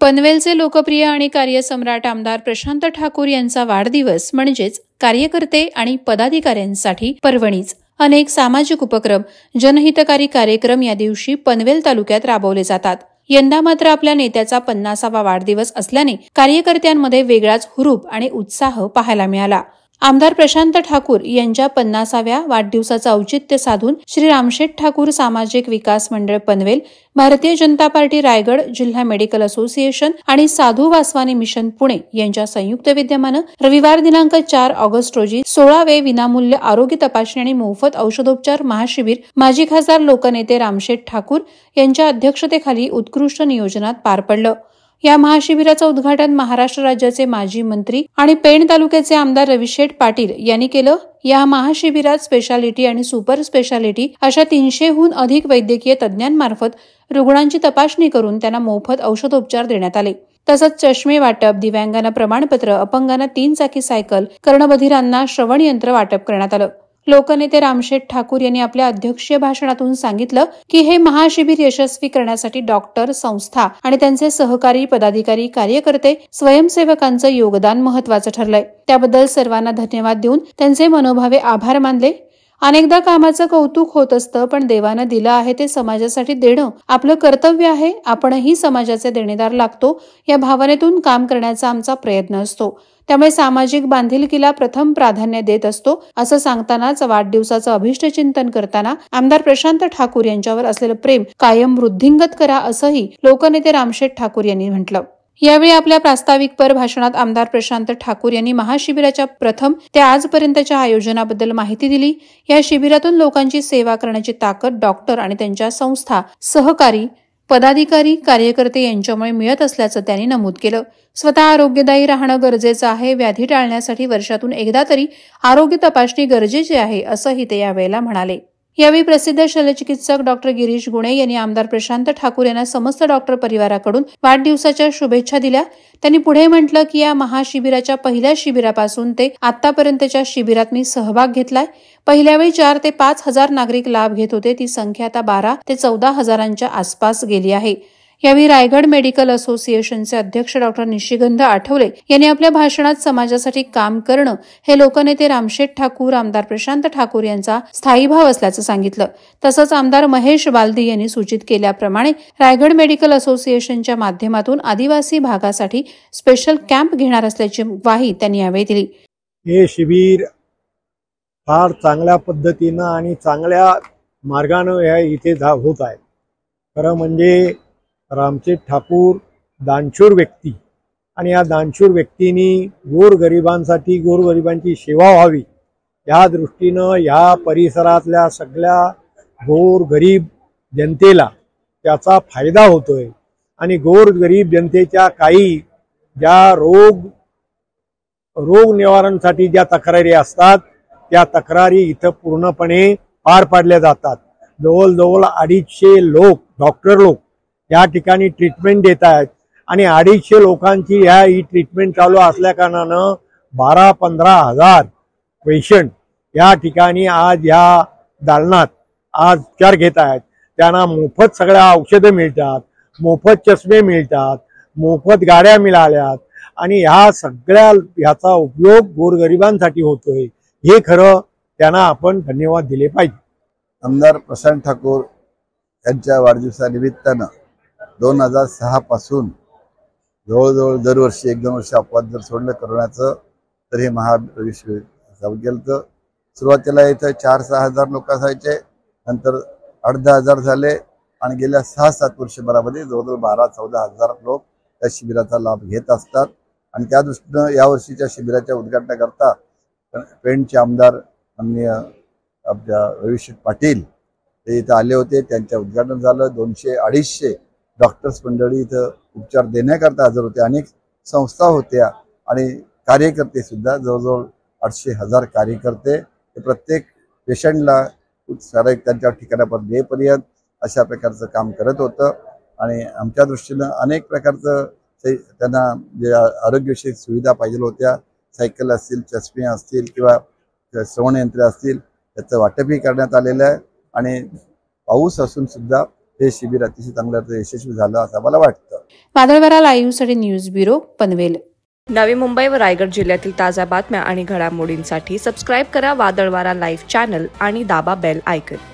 पनवेलचे लोकप्रिय आणि कार्यसम्राट आमदार प्रशांत ठाकूर यांचा वाढदिवस म्हणजेच कार्यकर्ते आणि पदाधिकाऱ्यांसाठी पर्वणीच. अनेक सामाजिक उपक्रम, जनहितकारी कार्यक्रम या दिवशी पनवेल तालुक्यात राबवले जातात. यंदा मात्र आपल्या नेत्याचा 50वा वाढदिवस असल्याने कार्यकर्त्यांमध्ये वेगळाच हुरूप आणि उत्साह पाहायला मिळाला. आमदार प्रशांत ठाकूर यांच्या 50व्या वाढदिवसाचं औचित्य साधून श्री रामशेठ ठाकूर सामाजिक विकास मंडळ पनवेल, भारतीय जनता पार्टी रायगड, जिल्हा मेडिकल असोसिएशन आणि साधू वासवानी मिशन पुणे यांच्या संयुक्त विद्यमानं रविवार दिनांक 4 ऑगस्ट रोजी 16वे विनामूल्य आरोग्य तपासणी आणि मोफत औषधोपचार महाशिबिर माजी खासदार लोकनेते रामशेठ ठाकूर यांच्या अध्यक्षतेखाली उत्कृष्ट नियोजनात पार पडलं. या महाशिबिराचं उद्घाटन महाराष्ट्र राज्याचे माजी मंत्री आणि पेण तालुक्याचे आमदार रविशेठ पाटील यांनी केलं. या महाशिबिरात स्पेशालिटी आणि सुपर स्पेशालिटी अशा 300हून अधिक वैद्यकीय तज्ज्ञांमार्फत रुग्णांची तपासणी करून त्यांना मोफत औषधोपचार देण्यात आले. तसंच चष्मे वाटप, दिव्यांगांना प्रमाणपत्र, अपंगांना 3 चाकी सायकल, कर्णबधिरांना श्रवण यंत्र वाटप करण्यात आलं. लोकनेते रामशेठ ठाकूर यांनी आपल्या अध्यक्षीय भाषणातून सांगितलं की हे महाशिबिर यशस्वी करण्यासाठी डॉक्टर, संस्था आणि त्यांचे सहकारी, पदाधिकारी, कार्यकर्ते, स्वयंसेवकांचं योगदान महत्वाचं ठरलंय. त्याबद्दल सर्वांना धन्यवाद देऊन त्यांचे मनोभावे आभार मानले. अनेकदा कामाचं कौतुक होत असतं, पण देवानं दिलं आहे ते समाजासाठी देणं आपलं कर्तव्य आहे. आपणही समाजाचे देणेदार लागतो या भावनेतून काम करण्याचा आमचा प्रयत्न असतो. त्यामुळे सामाजिक बांधिलकीला प्रथम प्राधान्य देत असतो, असं सांगतानाच वाढदिवसाचं अभिष्ट चिंतन करताना आमदार प्रशांत ठाकूर यांच्यावर असलेलं प्रेम कायम वृद्धिंगत करा, असंही लोकनेते रामशेठ ठाकूर यांनी म्हटलं. यावेळी आपल्या प्रास्ताविकपर भाषणात आमदार प्रशांत ठाकूर यांनी महाशिबिराच्या प्रथम ते आजपर्यंतच्या आयोजनाबद्दल माहिती दिली. या शिबिरातून लोकांची सेवा करण्याची ताकद डॉक्टर आणि त्यांच्या संस्था, सहकारी, पदाधिकारी, कार्यकर्ते यांच्यामुळे मिळत असल्याचं त्यांनी नमूद केलं. स्वतः आरोग्यदायी राहणं गरजेचं आहे. व्याधी टाळण्यासाठी वर्षातून एकदा तरी आरोग्य तपासणी गरजेची आहे, असंही ते यावेळेला म्हणाले. यावेळी प्रसिद्ध शल्यचिकित्सक डॉक्टर गिरीश गुणे यांनी आमदार प्रशांत ठाकूर यांना समस्त डॉक्टर परिवाराकडून वाढदिवसाच्या शुभेच्छा दिल्या. त्यांनी पुढे म्हटलं की या महाशिबिराच्या पहिल्या शिबिरापासून ते आतापर्यंतच्या शिबिरात मी सहभाग घेतलाय. पहिल्या वेळी 4 ते 5 हजार नागरिक लाभ घेत होते. ती संख्या आता 12 ते 14 हजारांच्या आसपास गेली आहे. यावेळी रायगड मेडिकल असोसिएशनचे अध्यक्ष डॉक्टर निशिगंध आठवले यांनी आपल्या भाषणात समाजासाठी काम करणं हे लोकनेते रामशेठ ठाकूर, आमदार प्रशांत ठाकूर यांचा स्थायी भाव असल्याचं सांगितलं. तसंच आमदार महेश बालदी यांनी सूचित केल्याप्रमाणे रायगड मेडिकल असोसिएशनच्या माध्यमातून आदिवासी भागासाठी स्पेशल कॅम्प घेणार असल्याची ग्वाही त्यांनी यावेळी दिली. हे शिबिर फार चांगल्या पद्धतीनं आणि चांगल्या मार्गानं इथे होत आहे. खरं म्हणजे रामशेठ ठाकूर दानशूर व्यक्ती आणि या दानशूर व्यक्तींनी गोरगरिबांसाठी, गोरगरिबांची सेवा व्हावी या दृष्टीनं या परिसरातल्या सगळ्या गोरगरीब जनतेला त्याचा फायदा होतोय. आणि गोरगरीब जनतेच्या काही ज्या रोग निवारणासाठी ज्या तक्रारी असतात त्या तक्रारी इथं पूर्णपणे पार पाडल्या जातात. जवळजवळ 250 लोक, डॉक्टर लोक या ठिकाणी ट्रीटमेंट देत आहेत आणि 250 लोकांची ही ट्रीटमेंट चालू असल्या कारणानं 12-15 हजार पेशंट या ठिकाणी आज या दालनात आज उपचार घेत आहेत. त्यांना मोफत सगळ्या औषधं मिळतात, मोफत चष्मे मिळतात, मोफत गाड्या मिळाल्यात आणि ह्याचा उपयोग गोरगरिबांसाठी होतोय. हे खरं त्यांना आपण धन्यवाद दिले पाहिजे. आमदार प्रशांत ठाकूर यांच्या वाढदिवसानिमित्तानं 2006 पासून जवळजवळ दरवर्षी 1-2 वर्ष अपवाद जर सोडलं करोनाचं तर हे महाशिबिर गेलं. सुरुवातीला इथं 4-6 हजार लोक असायचे, नंतर 8-10 हजार झाले आणि गेल्या 6-7 वर्षभरामध्ये जवळजवळ 12-14 हजार लोक या शिबिराचा लाभ घेत असतात. आणि त्या दृष्टीनं यावर्षीच्या शिबिराच्या उद्घाटनाकरता पेणचे आमदार माननीय आपल्या रविशेठ पाटील ते इथं आले होते. त्यांचं उद्घाटन झालं. 200-250 डॉक्टर्स मंडळी इथं उपचार देण्याकरता हजर होते. अनेक संस्था होत्या आणि कार्यकर्ते सुद्धा, जवळजवळ 800,000 कार्यकर्ते प्रत्येक पेशंटला त्यांच्या ठिकाणापर्यंत येईपर्यंत अशा प्रकारचं काम करत होतं. आणि आमच्या दृष्टीनं अनेक प्रकारचं त्यांना जे आरोग्यविषयक सुविधा पाहिजे होत्या, सायकल असतील, चष्मे असतील किंवा श्रवण यंत्रे असतील, त्याचं वाटपही करण्यात आलेलं आहे. आणि पाऊस असून सुद्धा हे शिबिर अतिशय चांगल्या यशस्वी झालं असं मला वाटतं. वादळवारा लाईव्हसाठी न्यूज ब्युरो पनवेल. नवी मुंबई व रायगड जिल्ह्यातील ताज्या बातम्या आणि घडामोडींसाठी सबस्क्राईब करा वादळवारा लाईव्ह चॅनल आणि दाबा बेल आयकॉन.